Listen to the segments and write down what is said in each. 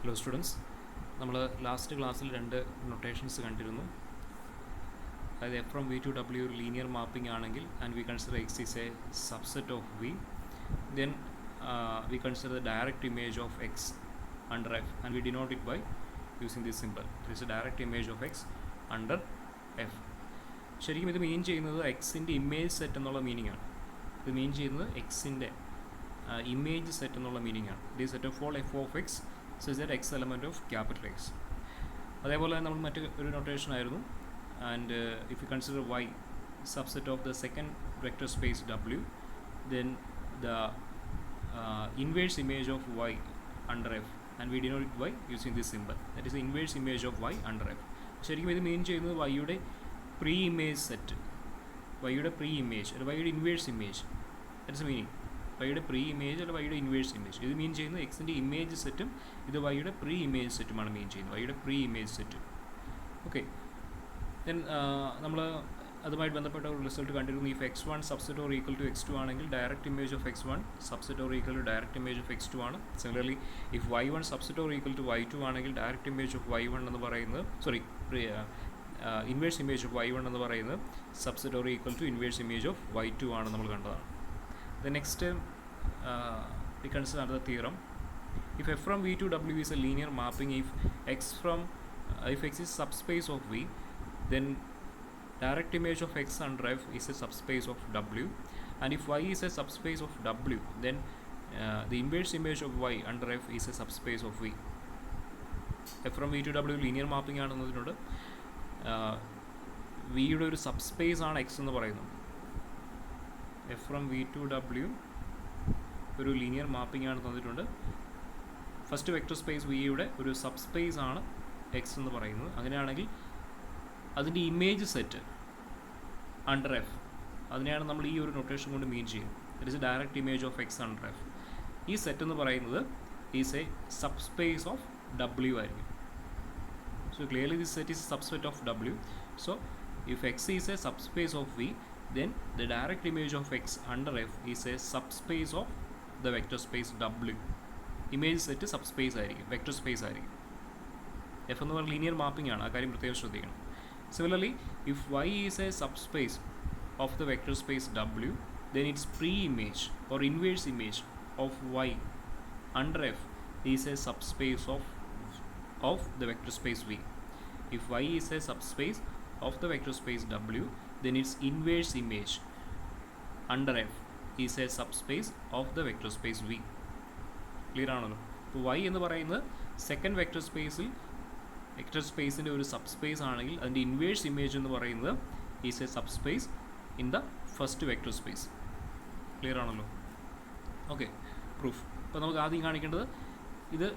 Hello students, നമ്മൾ last ക്ലാസ്സിൽ രണ്ട് നൊട്ടേഷൻസ് കണ്ടിരുന്നു. അതായത് F from V to W ഒരു ലീനിയർ മാപ്പിംഗ് ആണെങ്കിൽ and we consider X is a subset of V, then we consider the direct image of X under F and we denote it by using this symbol. It is a direct image of X under F. ശരിക്കും ഇത് mean ചെയ്യുന്നത് എക്സിൻ്റെ image set എന്നുള്ള meaning ആണ്. ഇത് mean ചെയ്യുന്നത് എക്സിൻ്റെ image set എന്നുള്ള മീനിങ് ആണ്. It is set of all F of X such that x element of capital X. അതേപോലെ തന്നെ നമ്മൾ മറ്റൊരു നൊട്ടേഷൻ ആയിരുന്നു. And if you consider y subset of the second vector space W, then the inverse image of y under F, and we denote it by using this symbol, that is the inverse image of y under F. ശരിക്കും ഇത് mean ചെയ്യുന്നത് വൈയുടെ pre image set, വൈയുടെ pre image അല്ല വൈയുടെ inverse image. That is meaning വൈയുടെ pre image അല്ല വൈയുടെ ഇൻവേഴ്സ് ഇമേജ്. ഇത് മീൻ ചെയ്യുന്നത് എക്സിൻ്റെ ഇമേജ് സെറ്റും ഇത് വൈയുടെ പ്രീ ഇമേജ് സെറ്റുമാണ് മീൻ ചെയ്യുന്നത്, വൈയുടെ pre image set. Okay, then നമ്മൾ അതുമായിട്ട് ബന്ധപ്പെട്ട ഒരു റിസൾട്ട് കണ്ടിരുന്നു. If x one subset or equal to x two ആണെങ്കിൽ direct image of x one subset or equal to direct image of x two ആണ്. Similarly if y one subset or equal to y two ആണെങ്കിൽ direct image of y one എന്ന് പറയുന്നത് inverse image of y one എന്ന് പറയുന്നത് subset or equal to inverse image of Y to ആണ് നമ്മൾ കണ്ടതാണ്. The next we consider another theorem. If f from v to w is a linear mapping, if x is subspace of v, then direct image of x under f is a subspace of w, and if y is a subspace of w, then the inverse image of y under f is a subspace of v. f from v to w linear mapping ആണെന്നതിനോട് v യുടെ ഒരു subspace ആണ് x എന്ന് പറയുന്നത്. F from V to W ഒരു linear mapping ആണ് തന്നിട്ടുണ്ട്. First vector space വിയുടെ ഒരു സബ്സ്പേസ് ആണ് എക്സ് എന്ന് പറയുന്നത്. അങ്ങനെയാണെങ്കിൽ അതിൻ്റെ ഇമേജ് സെറ്റ് അണ്ടർ എഫ്, അതിനെയാണ് നമ്മൾ ഈ ഒരു നൊട്ടേഷൻ കൊണ്ട് മീൻ ചെയ്യുന്നത്. It is a direct image of X under f. ഈ സെറ്റ് എന്ന് പറയുന്നത് is a subspace of W ആയിരിക്കും. So clearly this set is subset of W. So if x is a subspace of V, then the direct image of x under f is a subspace of the vector space W. Image set subspace ആയിരിക്കും, vector space ആയിരിക്കും. F എന്ന് പറയുന്ന linear mapping ആണ്, ആ കാര്യം പ്രത്യേകം ശ്രദ്ധിക്കണം. Similarly if y is a subspace of the vector space W, then its pre-image or inverse image of y under f is a subspace of the vector space V. If y is a subspace of the vector space W, then its inverse image under f is a subspace of the vector space V. Clear ആണല്ലോ? ഇപ്പോൾ y എന്ന് പറയുന്നത് second vector സ്പേസിൻ്റെ ഒരു subspace ആണെങ്കിൽ അതിൻ്റെ inverse image എന്ന് പറയുന്നത് is a subspace in the first vector space. Clear ആണല്ലോ? Okay, proof. ഇപ്പോൾ നമുക്ക് ആദ്യം കാണിക്കേണ്ടത് ഇത്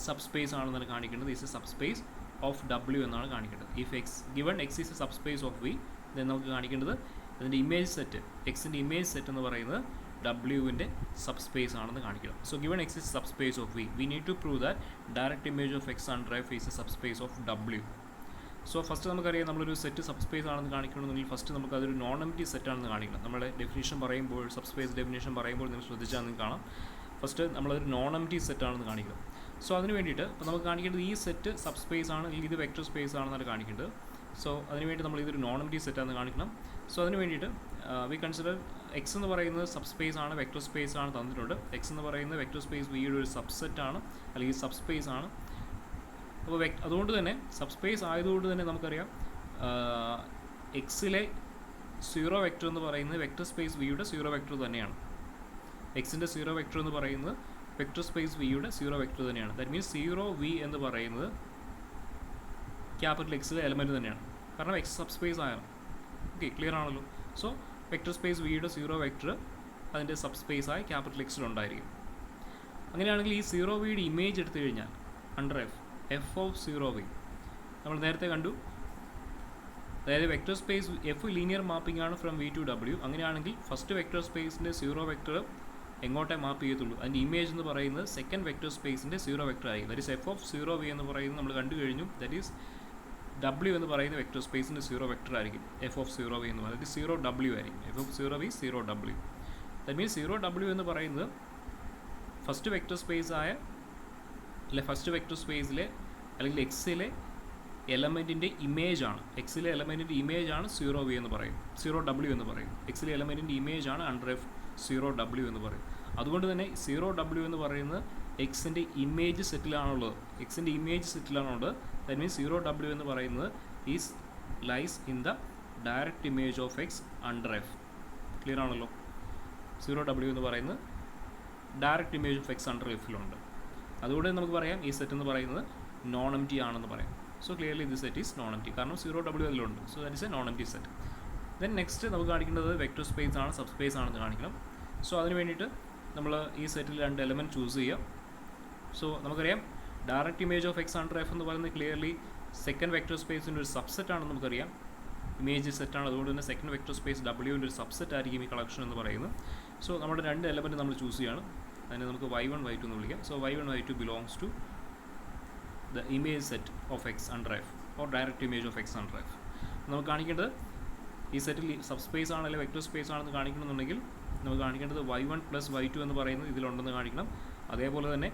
സബ്സ്പേസ് ആണെന്നാണ് കാണിക്കേണ്ടത്. Is a subspace of W എന്നാണ് കാണിക്കേണ്ടത്. If x given x is a subspace of V, then നമുക്ക് കാണിക്കേണ്ടത് അതിൻ്റെ ഇമേജ് സെറ്റ്, എക്സിൻ്റെ ഇമേജ് സെറ്റ് എന്ന് പറയുന്നത് ഡബ്ല്യുവിൻ്റെ സബ്സ്പേസ് ആണെന്ന് കാണിക്കണം. So given x is subspace of V, we need to prove that direct image of X under F is a subspace of W. So first നമുക്കറിയാം, നമ്മളൊരു സെറ്റ് സബ്സ്പേസ് ആണെന്ന് കാണിക്കണമെന്നുണ്ടെങ്കിൽ first നമുക്ക് അതൊരു നോൺ എംപ്റ്റി സെറ്റ് ആണെന്ന് കാണിക്കണം. നമ്മുടെ definition പറയുമ്പോൾ, subspace definition പറയുമ്പോൾ നിങ്ങൾ ശ്രദ്ധിച്ചാൽ നിങ്ങൾക്ക് കാണാം, ഫസ്റ്റ് നമ്മളതൊരു നോൺ എംപ്റ്റി സെറ്റ് ആണെന്ന് കാണിക്കണം. സോ അതിന് വേണ്ടിയിട്ട് ഇപ്പോൾ നമുക്ക് കാണിക്കേണ്ടത് ഈ സെറ്റ് സബ്സ്പേസ് ആണ്, അല്ലെങ്കിൽ ഇത് വെക്ടർ സ്പേസ് ആണെന്നാണ് കാണിക്കേണ്ടത്. സോ അതിനുവേണ്ടി നമ്മൾ ഇതൊരു നോൺ എംപ്റ്റി സെറ്റാണെന്ന് കാണിക്കണം. സോ അതിന് വേണ്ടിയിട്ട് വി കൺസിഡർ എക്സ് എന്ന് പറയുന്നത് സബ്സ്പേസ് ആണ്, വെക്ടർ സ്പേസ് ആണ് തന്നിട്ടുണ്ട്. എക്സ് എന്ന് പറയുന്നത് വെക്ടർ സ്പേസ് വിയുടെ ഒരു സബ്സെറ്റ് ആണ്, അല്ലെങ്കിൽ സബ്സ്പേസ് ആണ്. അപ്പോൾ അതുകൊണ്ട് തന്നെ സബ്സ്പേസ് ആയതുകൊണ്ട് തന്നെ നമുക്കറിയാം എക്സിലെ സീറോ വെക്ടർ എന്ന് പറയുന്നത് വെക്ടർ സ്പേസ് വിയുടെ സീറോ വെക്ടർ തന്നെയാണ്. എക്സിൻ്റെ സീറോ വെക്ടർ എന്ന് പറയുന്നത് വെക്ടർ സ്പേസ് വിയുടെ സീറോ വെക്ടർ തന്നെയാണ്. ദാറ്റ് മീൻസ് സീറോ വി എന്ന് പറയുന്നത് ക്യാപിറ്റൽ എക്സിലെ എലമെൻറ്റ് തന്നെയാണ്, കാരണം എക്സ് സബ്സ്പേസ് ആണ്. ഓക്കെ, ക്ലിയർ ആണല്ലോ? സോ വെക്ടർ സ്പേസ് വിയുടെ സീറോ വെക്ടർ അതിൻ്റെ സബ്സ്പേസായി ക്യാപിറ്റൽ എക്സിലുണ്ടായിരിക്കും. അങ്ങനെയാണെങ്കിൽ ഈ സീറോ വിയുടെ ഇമേജ് എടുത്തു കഴിഞ്ഞാൽ under F of zero V നമ്മൾ നേരത്തെ കണ്ടു. അതായത് vector space F linear mapping ആണ് ഫ്രം വി ടു ഡബ്ല്യു. അങ്ങനെയാണെങ്കിൽ ഫസ്റ്റ് വെക്ടർ സ്പേസിൻ്റെ സീറോ വെക്ടർ എങ്ങോട്ടേ മാപ്പ് ചെയ്യത്തുള്ളൂ, അതിൻ്റെ ഇമേജ് എന്ന് പറയുന്നത് സെക്കൻഡ് വെക്ടർ സ്പേസിൻ്റെ സീറോ വെക്ടർ ആയിരിക്കും. That is F of zero V എന്ന് പറയുന്നത് നമ്മൾ കണ്ടു കഴിഞ്ഞു. ദാറ്റ് ഈസ് ഡബ്ല്യു എന്ന് പറയുന്ന വെക്ടർ സ്പേസിൻ്റെ സീറോ വെക്ടർ ആയിരിക്കും എഫ് ഓഫ് സീറോ വി എന്ന് പറയുന്നത്. സീറോ ഡബ്ല്യു ആയിരിക്കും. F of zero V zero W. That means zero W എന്ന് പറയുന്നത് ഫസ്റ്റ് വെക്ടർ സ്പേസ് ആയ അല്ലെ ഫസ്റ്റ് വെക്റ്റർ സ്പേസിലെ അല്ലെങ്കിൽ എക്സിലെ എലമെൻറ്റിൻ്റെ ഇമേജാണ്, എക്സിലെ എലമെൻറ്റിൻ്റെ ഇമേജാണ് 0v എന്ന് പറയും, 0w എന്ന് പറയും. എക്സിലെ എലമെൻറ്റിൻ്റെ ഇമേജാണ് അണ്ടർ എഫ് 0w എന്ന് പറയും. അതുകൊണ്ട് തന്നെ 0w എന്ന് പറയുന്നത് എക്സിൻ്റെ ഇമേജ് സെറ്റിലാണുള്ളത്, എക്സിൻ്റെ ഇമേജ് സെറ്റിലാണുള്ളത്. ദാറ്റ് മീൻസ് 0w എന്ന് പറയുന്നത് is lies in the direct image of X under f. Clear ആണല്ലോ? 0w എന്ന് പറയുന്നത് direct image of X under എഫിലുണ്ട്. അതുകൊണ്ട് നമുക്ക് പറയാം ഈ സെറ്റ് എന്ന് പറയുന്നത് നോൺ എം ടി ആണെന്ന് പറയാം. So clearly this set is known M T, കാരണം 0w അതിലുണ്ട്. So that is A non M T set. Then next നമുക്ക് കാണിക്കേണ്ടത് വെക്റ്റർ സ്പേസ് ആണ്, സബ് സ്പേസ് ആണെന്ന് കാണിക്കണം. സോ അതിന് വേണ്ടിയിട്ട് നമ്മൾ ഈ സെറ്റിൽ 2 എലമെൻറ്റ് ചൂസ് ചെയ്യാം. സോ നമുക്കറിയാം direct image of X under F എന്ന് പറയുന്നത് ക്ലിയർലി സെക്കൻഡ് വെക്റ്റർ സ്പേസിൻ്റെ ഒരു സബ്സെറ്റ് ആണെന്ന് നമുക്കറിയാം. ഇമേജ് സെറ്റാണ്, അതുകൊണ്ട് തന്നെ സെക്കൻഡ് വെക്റ്റർ സ്പേസ് ഡബ്ല്യുവിൻ്റെ ഒരു സബ്സെറ്റ് ആയിരിക്കും ഈ കളക്ഷൻ എന്ന് പറയുന്നത്. സോ നമ്മുടെ 2 എലമെൻറ്റ് നമ്മൾ ചൂസ് ചെയ്യാണ്. അതിനെ നമുക്ക് y1 y2 എന്ന് വിളിക്കാം. So y1 y2 belongs to the image set of X under F or direct image of X under F. നമുക്ക് കാണിക്കേണ്ടത് ഈ സെറ്റിൽ സബ് സ്പേസ് ആണ് അല്ലെങ്കിൽ വെക്റ്റർ സ്പേസ് ആണെന്ന് കാണിക്കണമെന്നുണ്ടെങ്കിൽ നമുക്ക് കാണിക്കേണ്ടത് y1 പ്ലസ് y2 എന്ന് പറയുന്നത് ഇതിലുണ്ടെന്ന് കാണിക്കണം. അതേപോലെ തന്നെ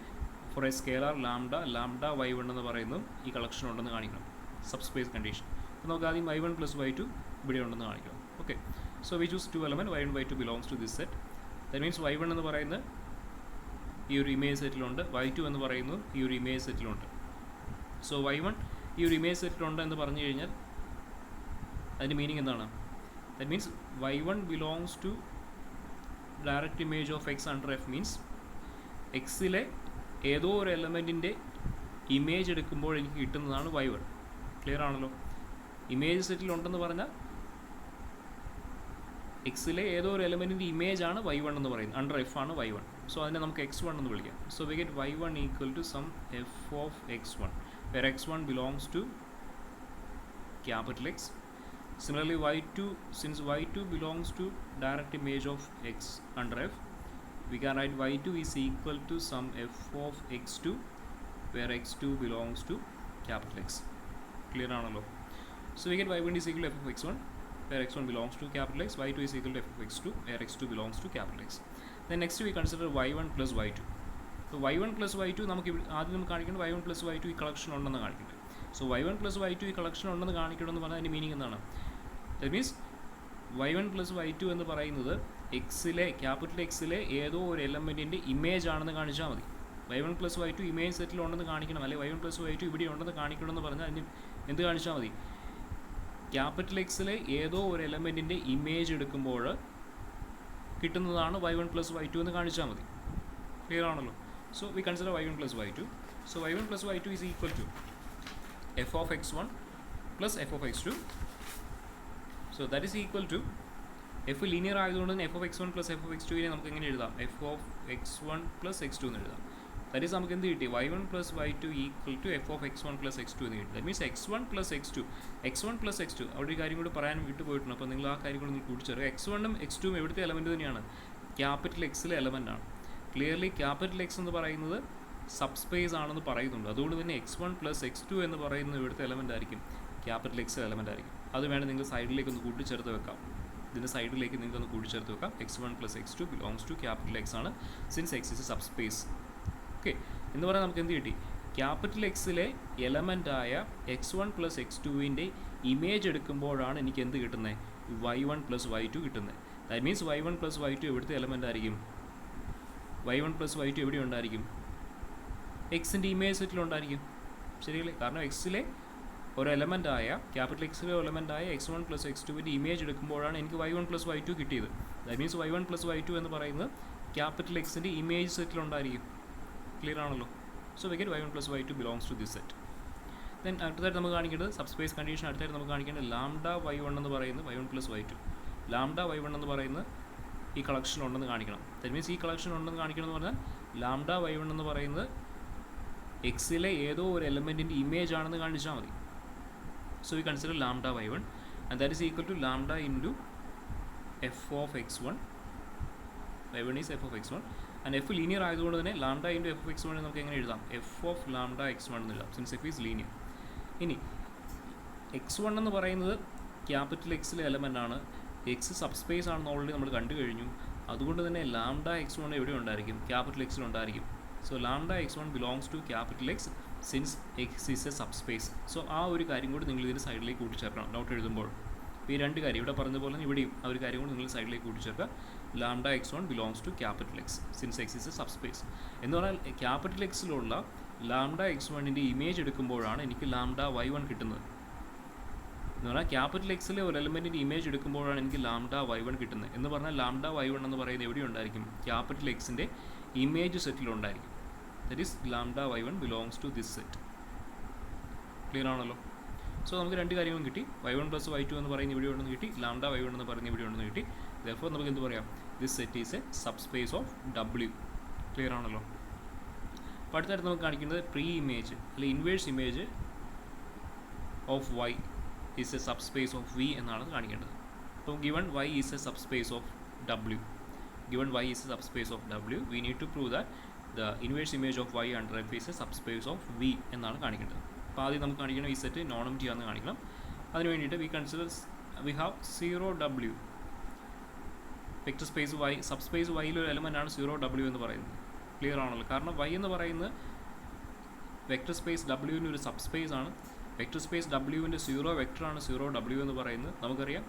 four A scalar lambda y1 എന്ന് പറയുന്നതും ഈ കളക്ഷൻ ഉണ്ടെന്ന് കാണിക്കണം, സബ് സ്പേസ് കണ്ടീഷൻ. അപ്പോൾ നമുക്ക് ആദ്യം y1 പ്ലസ് y2 ഇവിടെ ഉണ്ടെന്ന് കാണിക്കണം. Okay, so we choose 2 element y1 y2 belongs to this set. That means y1 എന്ന് പറയുന്നത് ഈ ഒരു ഇമേജ് സെറ്റിലുണ്ട്, y2 എന്ന് പറയുന്നത് ഈ ഒരു ഇമേജ് സെറ്റിലുണ്ട്. സോ y1 ഈ ഒരു ഇമേജ് സെറ്റിലുണ്ട് എന്ന് പറഞ്ഞു കഴിഞ്ഞാൽ അതിൻ്റെ മീനിങ് എന്താണ്? That means y1 belongs to direct image of X under f means എക്സിലെ ഏതോ ഒരു എലമെൻറ്റിൻ്റെ ഇമേജ് എടുക്കുമ്പോൾ എനിക്ക് കിട്ടുന്നതാണ് y1. ക്ലിയർ ആണല്ലോ? ഇമേജ് സെറ്റിലുണ്ടെന്ന് പറഞ്ഞാൽ എക്സിലെ ഏതോ ഒരു എലമെൻറ്റിൻ്റെ ഇമേജാണ് y1 എന്ന് പറയുന്നത്, അണ്ടർ എഫ് ആണ് y1. സോ അതിനെ നമുക്ക് x1 എന്ന് വിളിക്കാം. So we get y1 equal to some f of x1 where x1 belongs to capital X. Similarly y2, since y2 belongs to direct image of x under f, we can write y2 is equal to some f of x2 where x2 belongs to capital X. Clear ആണല്ലോ? So we get y1 is equal to f of x1 where x1 belongs to capital X, y2 is equal to f of x2 where x2 belongs to capital X. Then next we consider y1 plus y2. So y1 plus y2 നമുക്ക് ആദ്യം നമുക്ക് കാണിക്കേണ്ടത് y1 plus y2 ഈ collection ഉണ്ടെന്ന് കാണിക്കേണ്ടത്. So y1 plus y2 ഈ collection ഉണ്ടെന്ന് കാണിക്കണമെന്ന് പറഞ്ഞാൽ അതിൻ്റെ മീനിങ് എന്താണ്? That means y1 plus y2 എന്ന് പറയുന്നത് എക്സിലെ ക്യാപിറ്റൽ എക്സിലെ ഏതോ ഒരു എലമെൻറ്റിൻ്റെ ഇമേജ് ആണെന്ന് കാണിച്ചാൽ മതി. y1 plus y2 ഇമേജ് സെറ്റിൽ ഉണ്ടെന്ന് കാണിക്കണം, അല്ലെങ്കിൽ y1 plus y2 ഇവിടെ ഉണ്ടെന്ന് കാണിക്കണമെന്ന് പറഞ്ഞാൽ അതിന് എന്ത് കാണിച്ചാൽ മതി? ക്യാപിറ്റൽ എക്സിലെ ഏതോ ഒരു എലമെൻറ്റിൻ്റെ ഇമേജ് എടുക്കുമ്പോൾ കിട്ടുന്നതാണ് y1 plus y2 എന്ന് കാണിച്ചാൽ മതി. ക്ലിയർ ആണല്ലോ? So we consider y1 plus y2. So y1 plus y2 is equal to f of x1 plus f of x2. So that is equal to f linear ആയതുകൊണ്ട് തന്നെ f of x1 plus f of x2 നെ നമുക്ക് എങ്ങനെ എഴുതാം? f of x1 plus x2 എന്ന് എഴുതാം. That is നമുക്ക് എന്ത് കിട്ടി? y1 plus y2 equal to f of x1 plus x2 എന്ന് കിട്ടി. That means x1 plus x2, x1 plus x2. അവിടെ ഒരു കാര്യം കൂടി പറയാൻ വിട്ടു പോയിട്ടുണ്ട്, അപ്പോൾ നിങ്ങൾ ആ കാര്യം കൂടി നിങ്ങൾ കൂട്ടിച്ചേർക്കുക. x1ഉം x2ഉം എവിടുത്തെ എലമെൻറ്റ് തന്നെയാണ്? ക്യാപിറ്റൽ എക്സിലെ എലമെൻ്റ് ആണ്. ക്ലിയർലി ക്യാപിറ്റൽ എക്സ് എന്ന് പറയുന്നത് സബ് സ്പേസ് ആണെന്ന് പറയുന്നുണ്ട്. അതുകൊണ്ട് തന്നെ x1 പ്ലസ് x2 എന്ന് പറയുന്നത് ഇവിടുത്തെ എലമെൻ്റ് ആയിരിക്കും, ക്യാപിറ്റൽ എക്സ് എലമെൻ്റ് ആയിരിക്കും. അത് വേണം നിങ്ങൾ സൈഡിലേക്ക് ഒന്ന് കൂട്ടിച്ചേർത്ത് വെക്കാം. ഇതിൻ്റെ സൈഡിലേക്ക് നിങ്ങൾക്ക് ഒന്ന് കൂട്ടിച്ചേർത്ത് വെക്കാം. x1 plus x2 belongs to capital X ആണ്, since x is a subspace. Okay, എന്ന് പറഞ്ഞാൽ നമുക്ക് എന്ത് കിട്ടി? ക്യാപിറ്റൽ എക്സിലെ എലമെൻ്റായ x1 പ്ലസ് x2വിൻ്റെ ഇമേജ് എടുക്കുമ്പോഴാണ് എനിക്ക് എന്ത് കിട്ടുന്നത്? y1 പ്ലസ് y2 കിട്ടുന്നത്. That means y1 plus y2 എവിടുത്തെ എലമെൻ്റ് ആയിരിക്കും? y1 പ്ലസ് y2 എവിടെ ഉണ്ടായിരിക്കും? എക്സിൻ്റെ ഇമേജ് സെറ്റിലുണ്ടായിരിക്കും. ശരിയല്ലേ? കാരണം എക്സിലെ ഒരു എലമെൻ്റായ ക്യാപിറ്റൽ എക്സിലെ എലമെൻ്റായ x1 പ്ലസ് x2വിൻ്റെ ഇമേജ് എടുക്കുമ്പോഴാണ് എനിക്ക് y1 പ്ലസ് y2 കിട്ടിയത്. That means y1 plus y2 എന്ന് പറയുന്നത് ക്യാപിറ്റൽ എക്സിൻ്റെ ഇമേജ് സെറ്റിലുണ്ടായിരിക്കും. ക്ലിയർ ആണല്ലോ? So we get y1 plus y2 belongs to this set. Then അടുത്തതായിട്ട് നമുക്ക് കാണിക്കേണ്ടത് സബ് സ്പേസ് കണ്ടീഷൻ. അടുത്തായിട്ട് നമുക്ക് കാണിക്കേണ്ടത് ലാംഡ y1 എന്ന് പറയുന്നത് y1 plus y2. Lambda y1 എന്ന് പറയുന്നത് ഈ കളക്ഷൻ ഉണ്ടെന്ന് കാണിക്കണം. ദാറ്റ് മീൻസ് ഈ കളക്ഷൻ ഉണ്ടെന്ന് കാണിക്കണം എന്ന് പറഞ്ഞാൽ ലാംഡ y1 എന്ന് പറയുന്നത് എക്സിലെ ഏതോ ഒരു എലമെൻറ്റിൻ്റെ ഇമേജ് ആണെന്ന് കാണിച്ചാൽ മതി. So we consider lambda y1 and that is equal to lambda into F of x1. y1 is F of x1 and F linear ആയതുകൊണ്ട് തന്നെ lambda into F of x1 നമുക്ക് എങ്ങനെ എഴുതാം? എഫ് ഓഫ് ലാംഡ x1 എന്ന് എഴുതാം, since f is linear. ഇനി x1 എന്ന് പറയുന്നത് ക്യാപിറ്റൽ എക്സിലെ എലമെൻ്റ് ആണ്, എക്സ് സബ് സ്പേസ് ആണെന്ന് ഓൾറെഡി നമ്മൾ കണ്ടു കഴിഞ്ഞു. അതുകൊണ്ട് തന്നെ ലാംഡ x1 എവിടെ ഉണ്ടായിരിക്കും? ക്യാപിറ്റൽ എക്സിൽ ഉണ്ടായിരിക്കും. So lambda x1 belongs to capital X since X is a subspace. So ആ ഒരു കാര്യം കൂടി നിങ്ങൾ ഇതിന് സൈഡിലേക്ക് കൂട്ടിച്ചേർക്കണം നോട്ട് എഴുതുമ്പോൾ. ഈ രണ്ട് കാര്യം ഇവിടെ പറഞ്ഞ പോലെ ഇവിടെയും ആ ഒരു കാര്യം കൂടി നിങ്ങൾ സൈഡിലേക്ക് കൂട്ടിച്ചേർക്കുക. Lambda x1 belongs to capital X since X is a subspace എന്ന് പറഞ്ഞാൽ ക്യാപിറ്റൽ എക്സിലുള്ള ലാംഡ x1ൻ്റെ ഇമേജ് എടുക്കുമ്പോഴാണ് എനിക്ക് ലാംഡ y1 കിട്ടുന്നത്. എന്ന് പറഞ്ഞാൽ ക്യാപിറ്റൽ എക്സിലെ ഒരു എലമെൻറ്റിൻ്റെ ഇമേജ് എടുക്കുമ്പോഴാണ് എനിക്ക് ലാംഡ y1 കിട്ടുന്നത്. എന്ന് പറഞ്ഞാൽ ലാംഡ y1 എന്ന് പറയുന്നത് എവിടെ ഉണ്ടായിരിക്കും? ക്യാപിറ്റൽ എക്സിൻ്റെ ഇമേജ് സെറ്റിലുണ്ടായിരിക്കും. That is lambda y1 belongs to this set. Clear ആണല്ലോ? സോ നമുക്ക് രണ്ട് കാര്യങ്ങളും കിട്ടി. y1 പ്ലസ് y2 എന്ന് പറയുന്ന ഇവിടെ ഉണ്ടെന്ന് കിട്ടി, ലാംഡ y1 എന്ന് പറയുന്ന ഇവിടെ ഉണ്ടെന്ന് കിട്ടി. ദെർഫോർ നമുക്ക് എന്ത് പറയാം? This set is a subspace of W. Clear ആണല്ലോ? അപ്പോൾ അടുത്തായിട്ട് നമുക്ക് കാണിക്കുന്നത് പ്രീ ഇമേജ് അല്ലെങ്കിൽ inverse image of y is a subspace of V എന്നാണ് കാണിക്കേണ്ടത്. അപ്പോൾ given y is a subspace of W, given y is a subspace of W, we need to prove that the inverse image of y under F is a subspace of V എന്നാണ് കാണിക്കേണ്ടത്. അപ്പോൾ ആദ്യം നമുക്ക് കാണിക്കണം ഈ set non empty ആണെന്ന് കാണിക്കണം. അതിന് വേണ്ടിയിട്ട് we have 0W vector space y, subspace വൈയിൽ ഒരു എലമെൻ്റ് ആണ് 0W എന്ന് പറയുന്നത്. ക്ലിയർ ആണല്ലോ? കാരണം y എന്ന് പറയുന്നത് വെക്റ്റർ സ്പേസ് W-ൻ്റെ ഒരു സബ്സ്പേസ് ആണ്. വെക്റ്റർ സ്പേസ് W-ൻ്റെ 0 വെക്റ്ററാണ് 0W എന്ന് പറയുന്നത്. നമുക്കറിയാം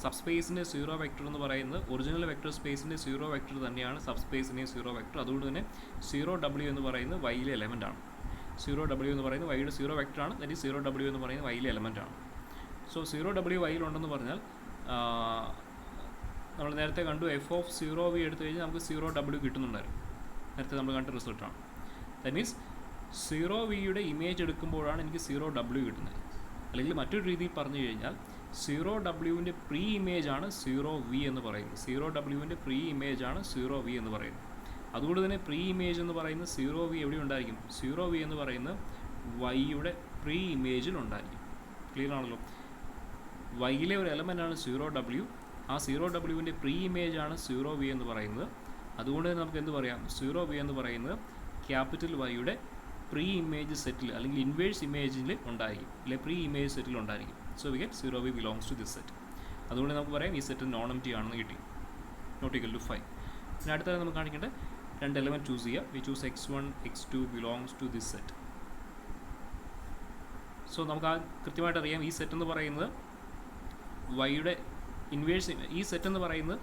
സബ്സ്പേസിൻ്റെ 0 വെക്റ്റർ എന്ന് പറയുന്നത് ഒറിജിനൽ വെക്റ്റർ സ്പേസിൻ്റെ 0 വെക്റ്റർ തന്നെയാണ് സബ്സ്പേസിൻ്റെ 0 വെക്റ്റർ. അതുകൊണ്ട് തന്നെ 0W എന്ന് പറയുന്നത് വൈയിലെ എലമെൻ്റ് ആണ്. 0W എന്ന് പറയുന്നത് വൈയുടെ 0 വെക്റ്ററാണ്. ദാറ്റ് ഈസ് 0W എന്ന് പറയുന്നത് വൈയിലെ എലമെൻ്റ് ആണ്. സോ 0W വൈയിലുണ്ടെന്ന് പറഞ്ഞാൽ നമ്മൾ നേരത്തെ കണ്ടു എഫ് ഓഫ് 0V എടുത്തു കഴിഞ്ഞാൽ നമുക്ക് 0W കിട്ടുന്നുണ്ടായിരുന്നു. നേരത്തെ നമ്മൾ കണ്ട റിസൾട്ടാണ്. ദാറ്റ് മീൻസ് 0Vയുടെ ഇമേജ് എടുക്കുമ്പോഴാണ് എനിക്ക് 0W കിട്ടുന്നത്. അല്ലെങ്കിൽ മറ്റൊരു രീതിയിൽ പറഞ്ഞു കഴിഞ്ഞാൽ 0Wൻ്റെ പ്രീ ഇമേജ് ആണ് 0V എന്ന് പറയുന്നത്. 0Wൻ്റെ പ്രീ ഇമേജ് ആണ് 0V എന്ന് പറയുന്നത്. അതുകൊണ്ട് തന്നെ പ്രീ ഇമേജ് എന്ന് പറയുന്നത് 0V എവിടെ ഉണ്ടായിരിക്കും? 0V എന്ന് പറയുന്നത് വൈയുടെ പ്രീ ഇമേജിൽ ഉണ്ടായിരിക്കും. ക്ലിയർ ആണല്ലോ? വൈയിലെ ഒരു എലമെൻ്റ് ആണ് 0W. ആ 0Wൻ്റെ പ്രീ ഇമേജ് ആണ് 0V എന്ന് പറയുന്നത്. അതുകൊണ്ട് തന്നെ നമുക്ക് എന്ത് പറയാം? 0V എന്ന് പറയുന്നത് ക്യാപിറ്റൽ വൈയുടെ പ്രീ ഇമേജ് സെറ്റിൽ അല്ലെങ്കിൽ ഇൻവേഴ്സ് ഇമേജിൽ ഉണ്ടായിരിക്കും, അല്ലെങ്കിൽ പ്രീ ഇമേജ് സെറ്റിൽ ഉണ്ടായിരിക്കും. So we get 0V belongs to this set. അതുകൊണ്ട് നമുക്ക് പറയാം ഈ സെറ്റ് നോൺ എംപ്റ്റി ആണെന്ന് കിട്ടി. Not equal to 5. പിന്നെ അടുത്തത് നമുക്ക് കാണിക്കേണ്ട രണ്ട് എലമെൻറ്റ് ചൂസ് ചെയ്യുക. We choose x1 x2 belongs to this set. So നമുക്ക് ആ കൃത്യമായിട്ട് അറിയാം ഈ സെറ്റ് എന്ന് പറയുന്നത് വൈയുടെ ഇൻവേഴ്സ്, ഈ സെറ്റ് എന്ന് പറയുന്നത്